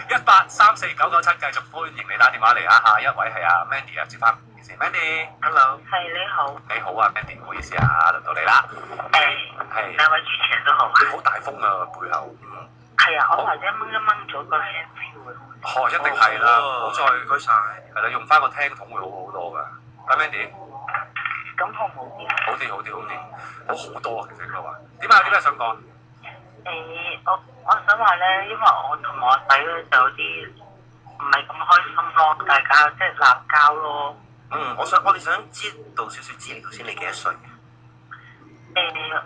18349997繼續歡迎你打電話嚟啊！下一位係阿 Mandy 啊，接翻先 Mandy，Hello，係你好，你好啊 Mandy，唔好意思啊，輪到你啦。係兩位主持人都好。你好大風啊背後。係啊，我或者掹一掹咗個 handset 會好啲。一定係啦，好在唔該晒。係啦，用翻個聽筒會好好多㗎。阿 Mandy，咁好冇啲？好啲，好多啊，其實應該話。點啊？有啲咩想講？我想話咧，因為我同我仔咧就有啲唔係咁開心咯，大家即係鬧交咯。我哋想知道少少資料先，你幾多歲？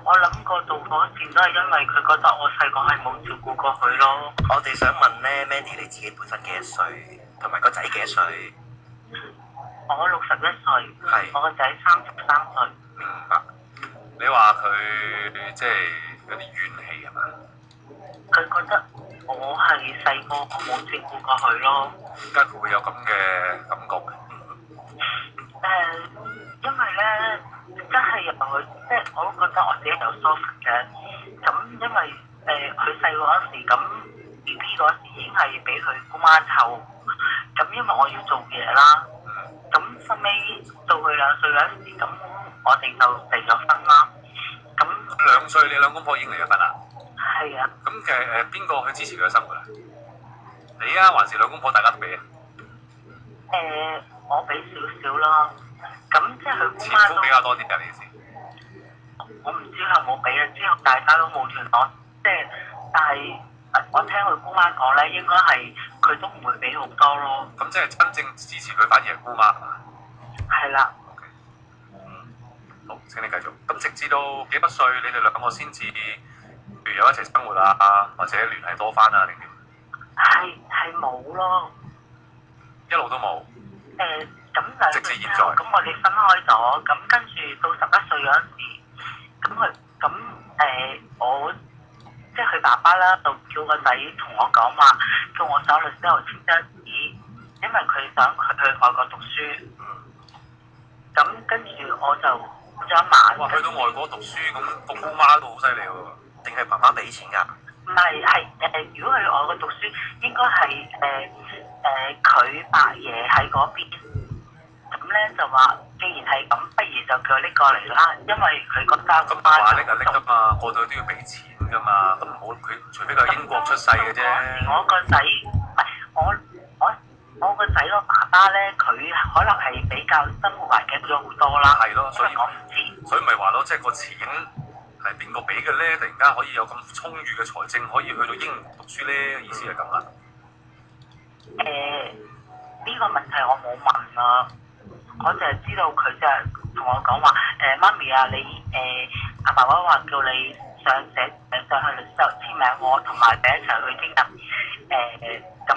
我諗個導火線都係因為佢覺得我細個係冇照顧過佢咯。我哋想問咧，Mandy 你自己本身幾多歲，同埋個仔幾多歲？我61歲，係我個仔33歲。明白。你話佢即係有啲怨氣係嘛？佢覺得我係細個冇照顧過佢咯。點解佢會有咁嘅感覺嘅？因為咧，真係由佢，即係我都覺得我自己有疏忽嘅。咁因為佢細個嗰時，咁 BB 嗰時已經係俾佢姑媽湊。咁因為我要做嘢啦，咁後尾到佢2歲嗰時，咁我哋就離咗婚啦。咁2歲你兩公婆已經離咗婚啦？係啊。咁其實邊個去支持佢嘅生活啊？你啊，還是兩公婆大家都俾啊？我俾少少啦。咁即係佢姑前媽都夫比較多啲㗎，你意思？我唔知佢有冇俾啊，之後大家都冇聯絡，即係但係我聽佢姑媽講咧，應該係佢都唔會俾好多咯。咁即係真正支持佢反而係姑媽係嘛？係啦。好，請你繼續。咁直至到幾多歲，你哋兩個先至，譬如有一齊生活啊，或者聯繫多翻啊，定點？係冇咯。一路都冇。咁2歲之後，咁我哋分開咗，咁跟住到11歲嗰陣時，我即係佢爸爸啦，就叫個仔同我講話，叫我上律師樓簽張紙，因為佢想佢去外國讀書。咁跟住我就咗一晚。哇！去到外國讀書，咁個姑媽都好犀利喎。定係爸爸俾錢㗎？唔係，如果去外國讀書，應該係佢伯爺喺嗰邊。咁咧就話，既然係咁，不如就叫拎過嚟啦，因為佢覺得咁話拎就拎㗎嘛，過到去都要俾錢㗎嘛，咁冇佢，除非佢係英國出世嘅啫。我個仔唔係我個仔個爸爸咧，佢可能係比較生活環境咗好多啦。係咯，所以我唔知。所以咪話咯，即係個錢係邊個俾嘅咧？突然間可以有咁充裕嘅財政，可以去到英國讀書咧？意思係咁啦。呢個問題我冇問啊。我就係知道佢就係同我講話，媽咪啊，你阿爸爸話叫你上去律師樓簽名，我同埋你一齊去聽日。咁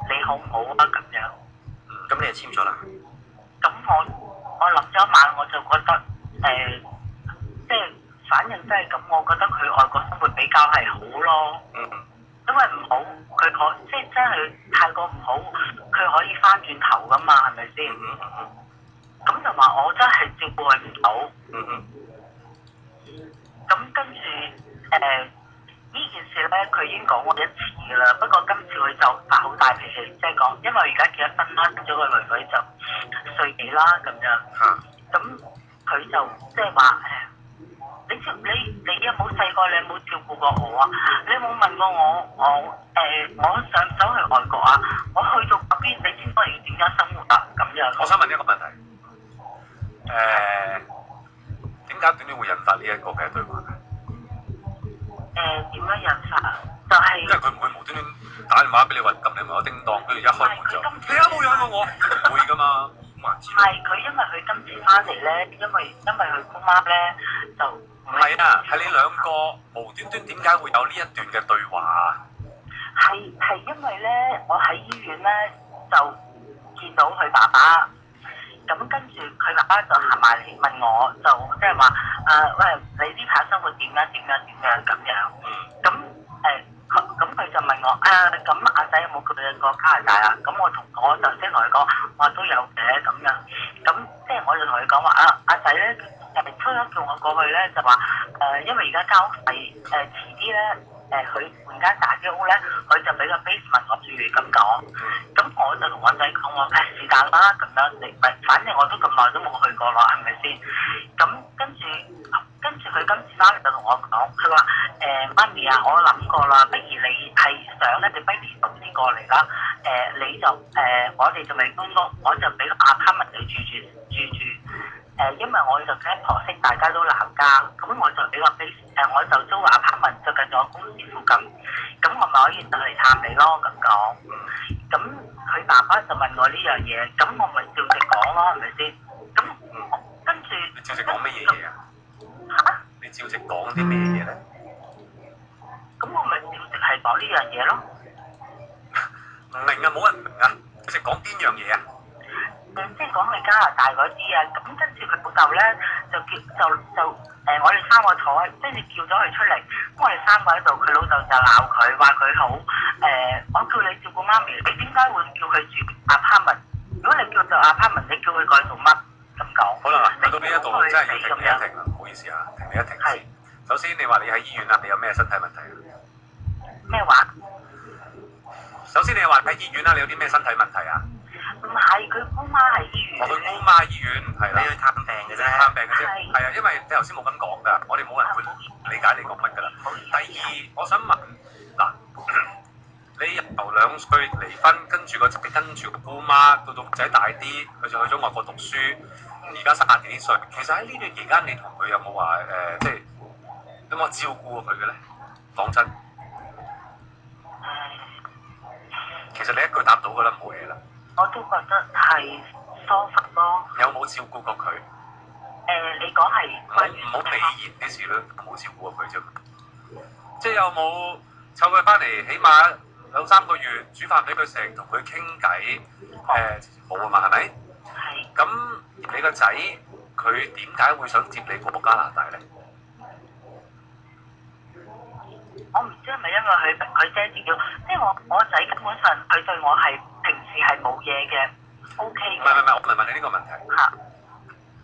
你好唔好啊？咁樣。咁你就簽咗啦？咁我諗咗一晚，我就覺得即係反正真係咁，我覺得佢外國生活比較係好咯。因為唔好，佢即係真係太過唔好，佢可以翻轉頭噶嘛，係咪先？咁就話我真係照顧佢唔到。咁跟住呢件事咧，佢已經講過1次㗎啦。不過今次佢就發好大脾氣，即係講，因為而家結咗婚啦，生咗個女女就歲幾啦咁樣。咁佢就即係話你有冇細個？你有冇照顧過我啊？你有冇問過我想唔想去外國啊？我去到嗰邊，你知我要點樣生活啊？咁樣。我想問一個問題，點解短短會引發呢一個嘅對話嘅？點樣引發？就係因為佢唔會無端端打電話俾你話撳你門口叮當，跟住一開門就你有冇養過我？唔會噶嘛，好難知。係佢因為佢今次翻嚟咧，因為佢姑媽咧就唔係啊，係你兩個無端端點解會有呢一段嘅對話啊？係因為咧，我喺醫院咧就見到佢爸爸，咁跟住佢爸爸就行埋嚟問我，就即係話喂，你呢排生活點樣咁樣。咁佢就問我咁阿仔有冇去過加拿大啊？咁我就先同佢講，我都有嘅咁樣。咁即係我就同佢講話阿仔咧初一叫我過去咧就話因為而家間屋細遲啲咧佢換間大啲屋咧，佢就俾個 basement 我住咁講。咁我就同我仔講話是但啦，咁樣你咪，反正我都咁耐都冇去過啦，係咪先？咁跟住佢今次翻嚟就同我講，佢話媽咪啊，我諗過啦，不如你係想咧，你不如早啲過嚟啦。你就我哋就未搬屋，我就俾個 apartment 你住。因為我就跟婆媳大家都鬧交，咁我就俾個 base 我就租個 apartment 就近咗我公司附近，咁我咪可以就嚟探你咯咁講。咁佢爸爸就問我呢樣嘢，咁我咪照直講咯，係咪先？咁跟住你照直講乜嘢嘢啊？嚇？你照直講啲咩嘢咧？咁我咪照直係講呢樣嘢咯。唔明啊，冇人明啊！你直講邊樣嘢啊？即係講去加拿大嗰啲啊，咁跟住佢老豆咧就我哋三個坐，即係叫咗佢出嚟，咁我哋三個喺度，佢老豆就鬧佢，話佢好我叫你照顧媽咪，你點解會叫佢住 apartment？ 如果你叫做 apartment， 你叫佢過去做乜？咁講。好啦，去到呢一度真係要停你一停啦，唔好意思啊，停你一停先。首先你話你喺醫院啊，你有咩身體問題啊？咩話？首先你話喺醫院啦，你有啲咩身體問題啊？唔係，佢姑媽喺醫院。我去姑媽醫院係啦，你去探病嘅啫，探病嘅啫，係啊，因為你頭先冇咁講㗎，我哋冇人會理解你講乜㗎啦。第二，我想問嗱，你由2歲離婚，跟住個仔跟住個姑媽，到個仔大啲，佢就去咗外國讀書，而家30幾歲。其實喺呢段期間，你同佢有冇話即係有冇照顧過佢嘅咧？講真，其實你一句答到㗎啦，冇嘢啦。我都覺得係疏忽咯。有冇照顧過佢？你講係唔好避嫌啲事咯，冇照顧過佢啫。即係有冇湊佢翻嚟，起碼2-3個月煮飯俾佢食，同佢傾偈？冇啊嘛，係咪？係。咁你個仔佢點解會想接你過加拿大咧？我唔知係咪因為佢爹哋叫，即係我仔根本上佢對我係平時係冇嘢嘅 ，OK 嘅。唔係，我唔係問你呢個問題。嚇！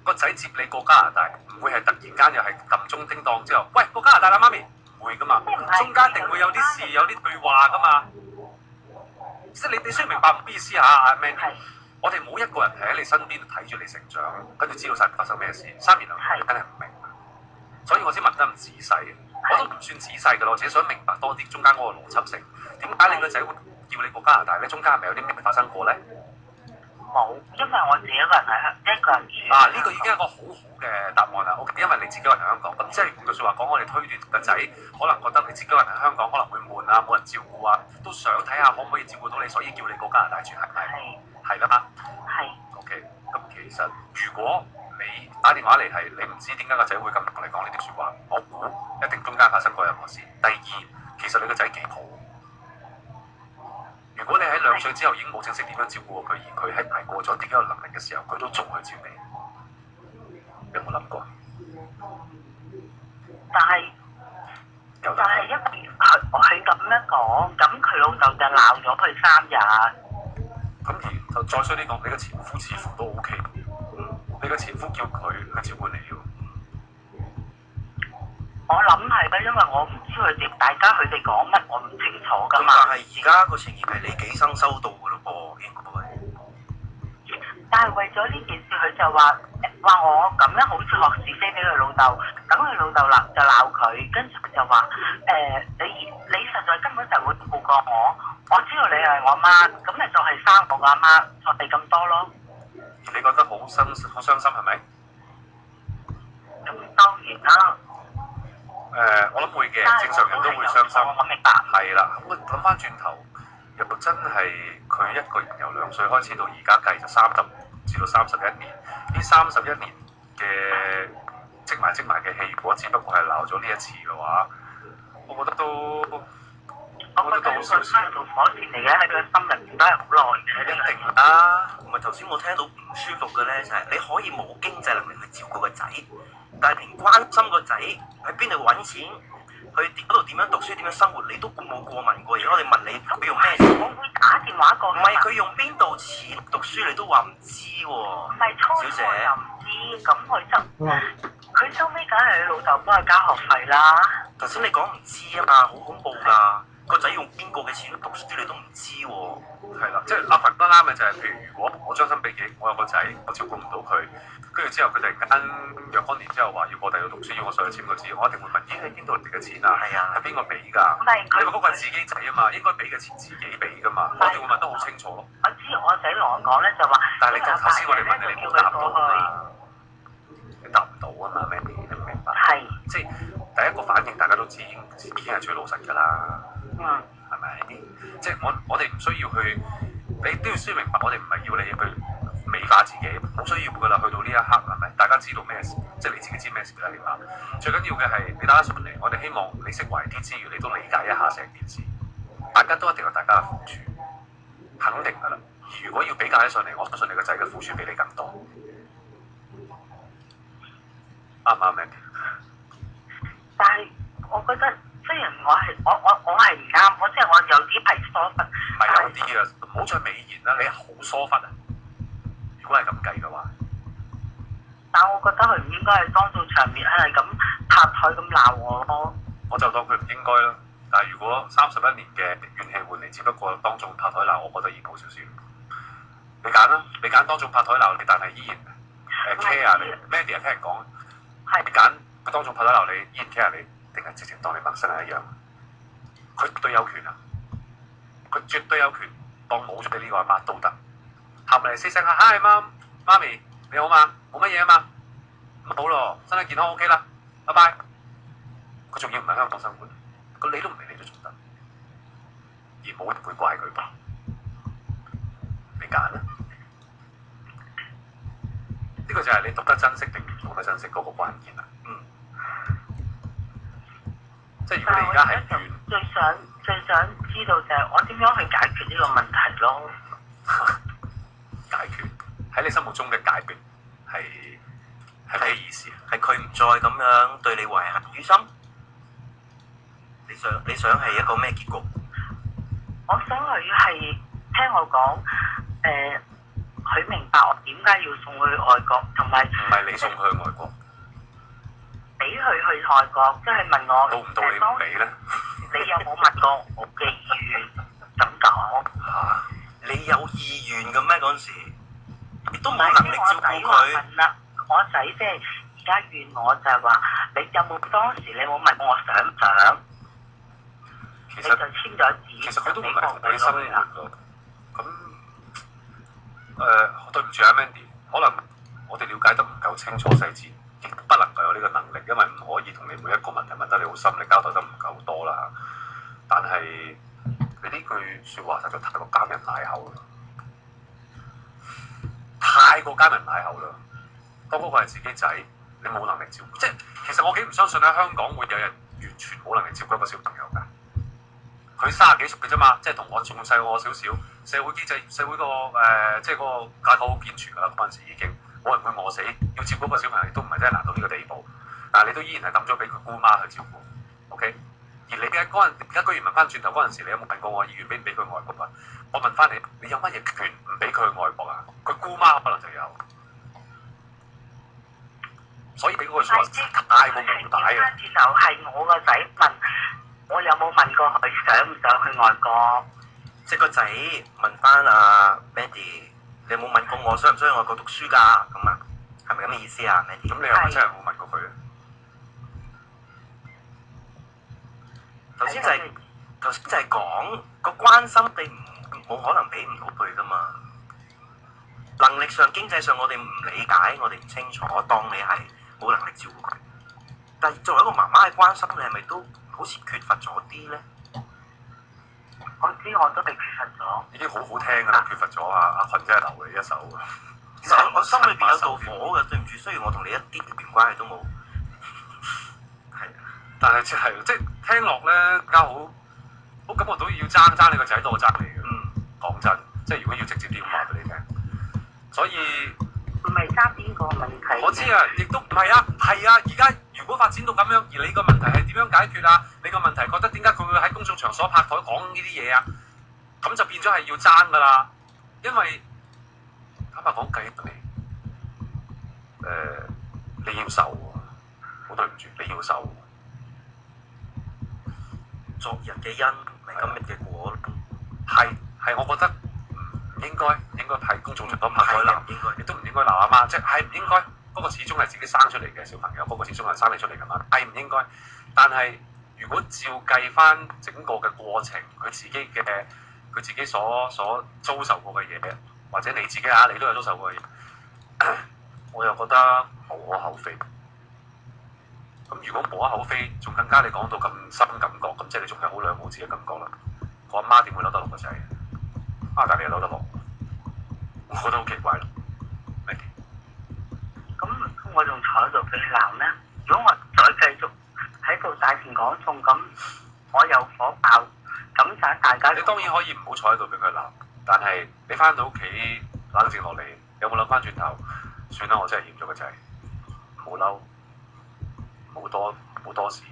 個仔接你過加拿大，唔會係突然間又係撳鐘叮當之後，喂，過加拿大啦，媽咪，唔會噶嘛。中間一定會有啲事，有啲對話噶嘛。即係你需要明白，唔好意思嚇，阿 Mandy，我哋冇一個人係喺你身邊睇住你成長，跟住知道晒發生咩事。3言兩語你真係唔明，所以我先問得咁仔細。我都唔算仔細㗎咯，我只係想明白多啲中間嗰個邏輯性。點解你個仔會叫你過加拿大咧？中間係咪有啲咩發生過咧？冇，因為我自己一個人喺一個人住。呢個已經係一個好好嘅答案啦。OK，因為你自己一個人喺香港，咁即係換句説話講，我哋推斷個仔可能覺得你自己一個人喺香港可能會悶啊，冇人照顧啊，都想睇下可唔可以照顧到你，所以叫你過加拿大住，係咪？係啦嘛。係。OK，咁其實如果你打電話嚟係你唔知點解個仔會咁同你講呢啲説話，我估一定中間發生過任何事。第二，其實你個仔幾好。如果你喺2歲之後已經冇正式點樣照顧過佢，而佢喺大個咗自己有能力嘅時候，佢都仲去照你，有冇諗過？但係因為佢咁樣講，咁佢老豆就鬧咗佢3日。咁而再衰啲講，你個前夫似乎都 OK。你個前夫叫佢去照顧你喎。我諗係啦，因為我唔知大家佢哋講乜，我唔清楚㗎咁嘛。但係而家個情形係你幾生收到㗎咯噃，應該。但係為咗呢件事，佢就話我咁樣好似學是非俾佢老豆，咁佢老豆就鬧佢，跟住佢就話你實在根本就會照顧過我知道你係我媽，咁你就係生我個阿媽，就係咁多咯。而你覺得好傷心係咪？咁當然啦。我諗會嘅，正常人都會傷心。我明白。係啦，咁諗翻轉頭，又真係佢一個人由2歲開始到而家計就30至到31年，呢31年嘅積埋嘅氣，如果只不過係鬧咗呢一次嘅話，我覺得都好少事。係條火線嚟嘅，喺佢心入面都係好耐嘅。一定啦，唔係頭先我聽到唔舒服嘅咧，就係你可以冇經濟能力去照顧個仔，但係連關心個仔喺邊度揾錢，去嗰度點樣讀書、點樣生活，你都冇過問過。而我哋問你佢用咩錢？我會打電話過去。唔係佢用邊度錢讀書，你都話唔知喎。唔係初初又唔知，咁佢收尾梗係佢老豆幫佢交學費啦。頭先你講唔知啊嘛，好恐怖㗎！個仔用邊個嘅錢讀書你都唔知喎。係啦，即係阿群都啱嘅就係、譬如如果我將心比己，我有個仔，我照顧唔到佢，跟住之後佢突然間若干年之後話要過第二度讀書，要我上去簽個字，我一定會問：咦，喺邊度嚟嘅錢啊？係啊，係邊個俾㗎？唔係佢因為嗰個係自己仔啊嘛，應該俾嘅錢自己俾㗎嘛，我一定會問得好清楚咯。我知我仔同我講咧就話，但係你頭先我哋問你，你冇答到啊嘛，你答唔到啊嘛，Mandy，你明唔明白？係，即係第一個反應大家都知，已經係最老實㗎啦。嗯。係咪？即係我哋唔需要去，你都要先明白，我哋唔係要你去美化自己，冇需要㗎啦。去到呢一刻係咪？大家知道咩事，即係你自己知咩事啦，起碼。最緊要嘅係你打得上嚟，我哋希望你釋懷啲之餘，你都理解一下成件事。大家都一定有大家嘅苦處，肯定㗎啦。而如果要比較起上嚟，我相信你個仔嘅苦處比你更多。啱唔啱，Mandy？但係我覺得。雖然我係唔啱，我即係我有啲係疏忽，唔係有啲啊，唔好再美言啦，你好疏忽啊！如果係咁計嘅話，但我覺得佢唔應該係當做場面係咁拍台咁鬧我咯。我就當佢唔應該啦。但係如果31年嘅怨氣換嚟，只不過當眾拍台鬧，我覺得已經好少少。你揀啦，你揀當眾拍台鬧你，但係依然care 你。Mandy 聽人講，係你揀當眾拍台鬧你，依然 care 你。定係直情當你陌生人一樣，佢絕對有權啊！佢絕對有權當冇咗你呢個阿媽都得，行嚟4聲Hi媽咪你好嘛？冇乜嘢啊嘛？咁好咯，身體健康 OK 啦，拜拜。佢仲要唔係香港生活，佢理都唔理你都仲得，而冇人會怪佢吧？你揀啦，呢個就係你懂得珍惜定唔懂得珍惜嗰個關鍵啦。即係如果你而家係最想知道就係我點樣去解決呢個問題咯。解決喺你心目中嘅解決係咩意思？係佢唔再咁樣對你懷恨於心？你想係一個咩結局？我想佢係聽我講，佢明白我點解要送去外國，同埋唔係你送佢去外國。俾佢去外國，即係問我到唔到你唔俾咧？你有冇問過我嘅意願？咁講嚇，你有意願嘅咩嗰陣時？你都冇能力照顧佢。問啦，我仔即係而家怨我就係話，你有冇當時你冇問過我想唔想？其實你就簽咗紙。其實佢都唔係同你生活咯。咁對唔住啊 Mandy，可能我哋了解得唔夠清楚細節。亦不能夠有呢個能力，因為唔可以同你每一個問題問得你好深，你交代得唔夠多啦。但係你呢句説話實在太過奸人賴口啦，太過奸人賴口啦。當嗰個係自己仔，你冇能力照顧，即係其實我幾唔相信喺香港會有人完全冇能力照顧一個小朋友㗎。佢30幾歲嘅啫嘛，即係同我仲細過我少少，社會機制、社會個即係嗰個架構好健全㗎啦，嗰陣時已經。冇人會餓死，要照顧個小朋友亦都唔係真係難到呢個地步，但係你都依然係抌咗俾佢姑媽去照顧 ，OK？ 而你嘅嗰陣，而家居然問翻轉頭嗰陣時，你有冇問過我意願俾唔俾佢外國啊？我問翻你，你有乜嘢權唔俾佢去外國啊？佢姑媽可能就有，所以你嗰句説話太過無底啊！翻轉頭係我個仔問我有冇問過佢想唔想去外國？即係個仔問翻阿 Mandy。你有冇問過我想唔想去外國讀書㗎？咁啊，係咪咁嘅意思啊 Mandy？咁你係咪真係冇問過佢咧？頭先就係講個關心，你冇可能俾唔到佢㗎嘛。能力上、經濟上，我哋唔理解，我哋唔清楚，當你係冇能力照顧佢。但係作為一個媽媽嘅關心，你係咪都好似缺乏咗啲咧？我知我都係缺乏咗，已經好好聽㗎啦，缺乏咗阿群真係留你一手啊！我心裏邊有道火嘅，對唔住，雖然我同你一啲血緣關係都冇，係，但係即係聽落咧，大家好感覺到要爭你個仔多過爭你嘅。講真，即係如果要直接啲咁話俾你聽，所以唔係爭邊個問題。我知啊，亦都唔係啊，係啊，而家如果發展到咁樣，而你個問題係點樣解決啊？你個問題覺得點解佢會喺公眾場所拍台講呢啲嘢啊？咁就變咗係要爭㗎啦，因為坦白講計你要受喎，好對唔住，你要受。昨日嘅因，咪今日嘅果。係，我覺得唔應該喺公眾場所拍台鬧，應該亦都唔應該鬧阿媽，即係唔應該。嗰個始終係自己生出嚟嘅小朋友，嗰個始終係生你出嚟㗎嘛，係唔應該。但係如果照計翻整個嘅過程，佢自己所遭受過嘅嘢，或者你自己你都有遭受過嘅嘢，我又覺得無可厚非。咁如果無可厚非，仲更加你講到咁深感覺，咁即係你仲有好兩母子嘅感覺啦。個阿媽點會扭得落個仔？但係你又扭得落，我覺得好奇怪咯。咁我仲坐喺度俾你鬧咩？如果我再繼續喺度大庭廣眾咁，我有火爆，咁就大家。你當然可以唔好坐喺度俾佢鬧，但係你翻到屋企冷靜落嚟，有冇諗翻轉頭？算啦，我真係嫌咗個仔，冇嬲，冇多事，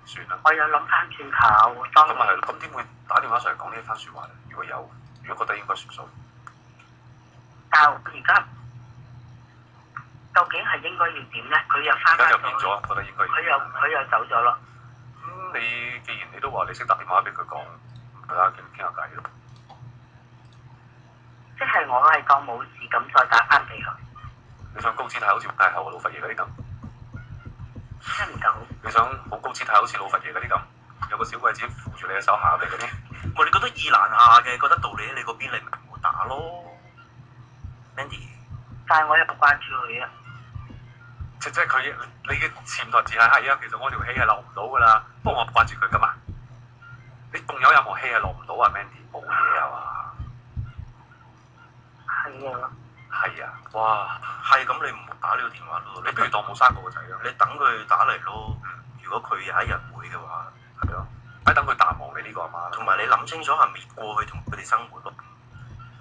算啦。我有諗翻轉頭，當咁咪係咯，咁點會打電話上嚟講呢一番説話咧？如果覺得應該算數，但係而家。究竟係應該要點咧？佢又翻返而家就變咗，覺得應該。佢又走咗啦。咁你既然你都話你識打電話俾佢講，大家傾下偈咯。即係我係當冇事咁再打翻俾佢。你想高姿態好似太后老佛爺嗰啲咁？聽唔到。你想好高姿態好似老佛爺嗰啲咁？有個小鬼子扶住你嘅手行入嚟嗰啲？我哋覺得易難下嘅，覺得道理喺你嗰邊，你咪唔好打咯 ，Mandy。但係我又掛住佢啊。即係佢，你嘅潛台詞係啊，其實我條氣係落唔到㗎啦，不過我掛住佢㗎嘛。你仲有任何氣係落唔到啊 ，Mandy？ 冇嘢啊嘛。係啊。係啊，哇！係咁，你唔好打呢個電話咯。你不如當冇生過個仔咯。你等佢打嚟咯。如果佢有一日會嘅話，係咯。咪等佢淡忘你呢個阿媽。同埋你諗清楚係咪過去同佢哋生活咯。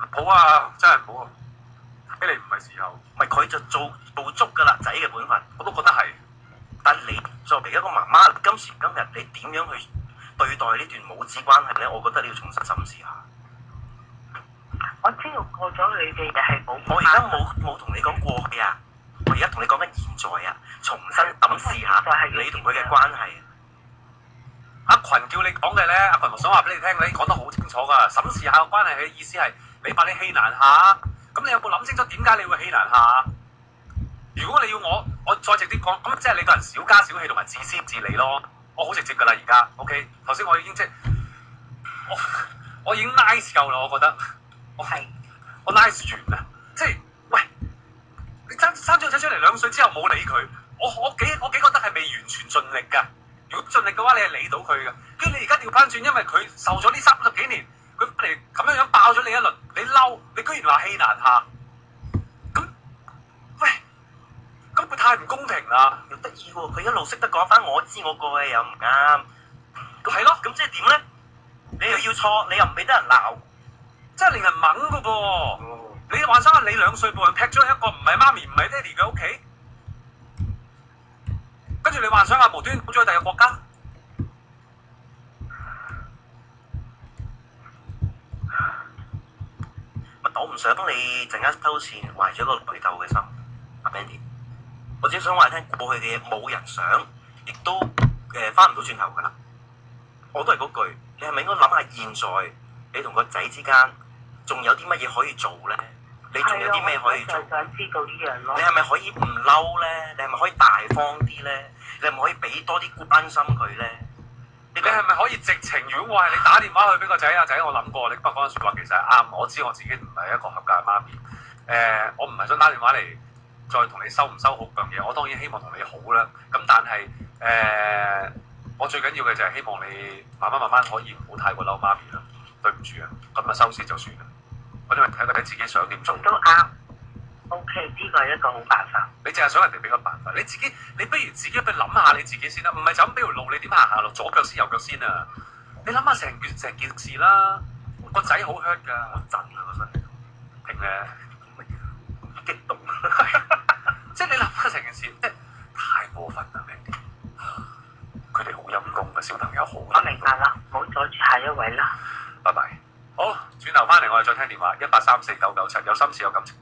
好啊，真係唔好啊！俾你唔係時候。咪佢就做足㗎啦，仔嘅本分，我都覺得係。但你作為一個媽媽，今時今日你點樣去對待呢段母子關係咧？我覺得你要重新審視下。我知道過咗你哋嘅係冇。我而家冇同你講過去啊，我而家同你講緊現在啊，重新審視下你同佢嘅關係。阿群叫你講嘅咧，阿群我想話俾你聽，你講得好清楚㗎。審視下個關係嘅意思係，你話你氣難下，咁你有冇諗清楚點解你會氣難下？如果你要我再直接講，咁即係你個人小家小氣同埋自私自利咯。我好直接㗎啦，而家 OK。頭先我已經即係我已經 nice 夠啦，我覺得我 nice 完啦。即係喂，你生咗個仔出嚟2歲之後冇理佢，我幾覺得係未完全盡力㗎。如果盡力嘅話，你係理到佢嘅。跟住你而家調翻轉，因為佢受咗呢30幾年，佢翻嚟咁樣爆咗你一輪，你嬲，你居然話氣難下，咁喂，咁佢太唔公平啦！又得意喎，佢一路識得講翻我知我過嘅又唔啱，咁係咯，咁即係點咧？你又要錯，你又唔俾得人鬧，真係令人懵㗎噃！你幻想下，你2歲部人劈咗一個唔係媽咪唔係爹哋嘅屋企。跟住你幻想下無端跑咗去第二個國家，我唔想你陣間收錢壞咗個內疚嘅心，阿 Mandy。我只想話你聽，過去嘅嘢冇人想，亦都翻唔到轉頭㗎啦。我都係嗰句，你係咪應該諗下現在你同個仔之間仲有啲乜嘢可以做咧？你仲有啲咩可以做？我就想知道呢樣咯。你係咪可以唔嬲咧？你係咪可以大方啲咧？你係咪可以俾多啲關心佢咧？你係咪可以直情？如果我係你打電話去俾個仔，阿仔，我諗過你今日講嘅説話其實係啱。我知我自己唔係一個合格嘅媽咪。我唔係想打電話嚟再同你收唔收好樣嘢。我當然希望同你好啦。咁但係我最緊要嘅就係希望你慢慢可以唔好太過嬲媽咪啦。對唔住啊，咁啊收線就算啦。我因為睇個仔自己想點做。都啱。OK，呢個係一個好辦法。你淨係想人哋俾個辦法，你不如自己去諗下你自己先啦，唔係就咁俾條路你點行下路，左腳先右腳先啊！你諗下成件事啦，個仔好 hurt 㗎，好震啊個身，停咧，激動，即係你諗下成件事，即係太過分啦，明？佢哋好陰功嘅小朋友好。我明白啦，唔好阻住下一位啦。拜拜。好，轉頭翻嚟我哋再聽電話，1834997，有心事有感情。